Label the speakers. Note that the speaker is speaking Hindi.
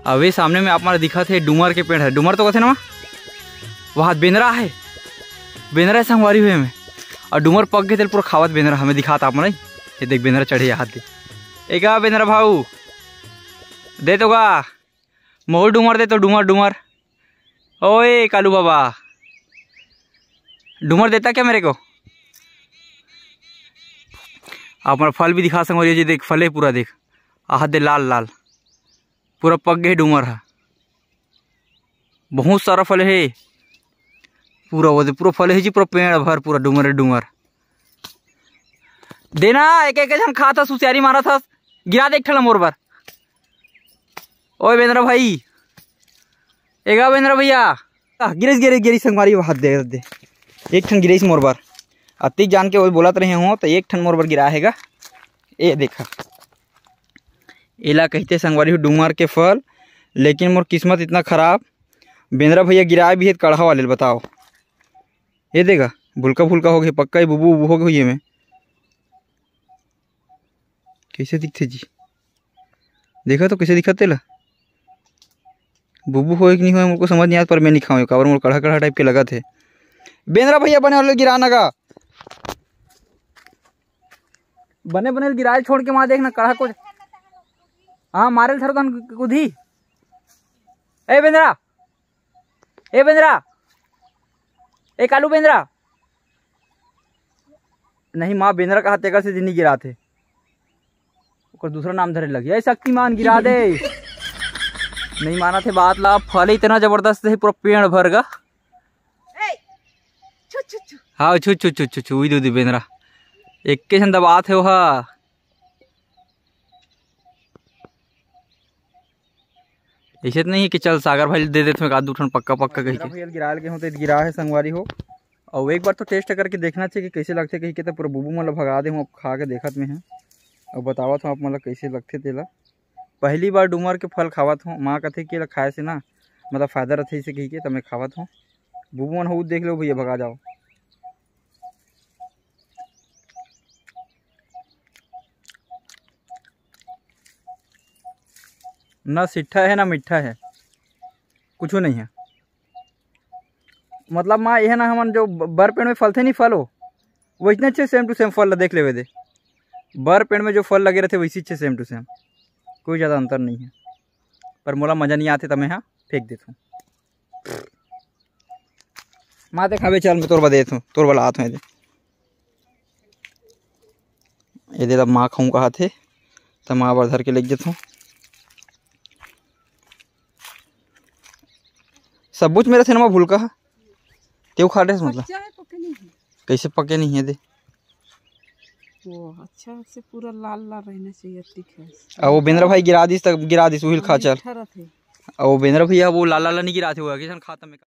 Speaker 1: अवे सामने में आप मारे दिखा थे डूमर के पेड़ है। डूमर तो कहते ना वहाँ बेंदरा है, बेंदरा संगवारी हुए में और डूमर पक गए थे पूरा खावत बेंदरा हमें दिखाता आप मन। ये देख बेंदरा चढ़े हाथ दे एक बेंदरा भाऊ दे तो गा मोर डूमर दे तो डूमर डूमर ओए कालू बाबा डूमर देता क्या मेरे को। आप मेरा फल भी दिखा संगवारी जी देख फल है पूरा देख हाथ दे लाल लाल पूरा पक गए डूमर है बहुत सारा फल है पूरा वो पूरा फल है जी पूरा पेड़ भर पूरा डूमर डूमर देना एक एक जन खा था सुसियारी मारा था गिरा दे एक ठला मोर बार। ओए बेंद्रा भाई एगा बेंद्रा भैया गिरीश गिरीश गिरीश संगवारी हाथ दे एक ठन गिरीश मोर बार अतिक जान के वो बोलत रहे हो तो एक ठन मोर बार गिरा हैगा। ए देखा एला कहते संगवारी हो डूमर के फल, लेकिन मोर किस्मत इतना खराब बेंद्रा भैया गिराए भी है कढ़ा वाले बताओ। ये देगा भुलका भुलका हो गया पक्का ही बुबू बुबू हो गई में कैसे दिखते जी देखा तो कैसे दिखा तेला बुबू हो कि नहीं हो मुझको समझ नहीं आता पर मैं नहीं खाऊँ और मोर कढ़ा कढ़ा टाइप के लगा थे। बेंद्रा भैया बने वाले गिराना का बने बने गिराए छोड़ के वहाँ देखना कढ़ा को हाँ मारे थर कुदी। ए बेंद्रा ए कालू बेंद्रा नहीं माँ बेंद्रा का हाथ से नहीं गिरा थे दूसरा नाम धरे लगी ए शक्तिमान गिरा दे नहीं माना थे बात ला फल इतना जबरदस्त है पूरा पेड़ भर गा। हाँ छू छू छू छू छू दूधी बेंद्रा एक के छन दबात है वह ऐसे तो नहीं है कि चल सागर भाई दे देते आध उठन पक्का पक्का कही के गिराल के होते गिरा है संगवारी हो और एक बार तो टेस्ट करके देखना चाहिए कि कैसे लगते कही के तो पूरा बुबू मतलब भगा दे हूँ खा के देखत में है और बतावत हूँ आप मतलब कैसे लगते तेला। पहली बार डूमर के फल खावत हूँ माँ कथे कि खाए से ना मतलब फायदा रहते इसे कही के तो मैं खावत हूँ बुबू मन हो देख लो भैया भगा जाओ। ना सिट्ठा है ना मिठा है कुछ नहीं है मतलब माँ यह ना हम जो बर पेड़ में फल थे नहीं फल हो वो इतने अच्छे सेम टू सेम फल देख ले दे बर पेड़ में जो फल लगे रहते वैसे अच्छे सेम टू सेम कोई ज़्यादा अंतर नहीं है पर मोला मज़ा नहीं आते तो मैं यहाँ फेंक देता हूँ। माँ खावे चल मैं तोर बा देता हूँ तोर वाला हाथ में दे ये दे तब माँ खाऊँ कहा थे तो माँ बार धर के लेके देता हूँ सब कुछ मेरा सिनेमा भूल का क्यों खा रहे मतलब कैसे पके नहीं है दे
Speaker 2: वो अच्छा से पूरा लाल लाल रहना चाहिए तीखा।
Speaker 1: अब वो बेंद्रा भाई गिरा दी तक गिरा दी सुहिल खा चल। अब वो बेंद्रा भैया वो लाल लाल नहीं गिरा थे वो खाता में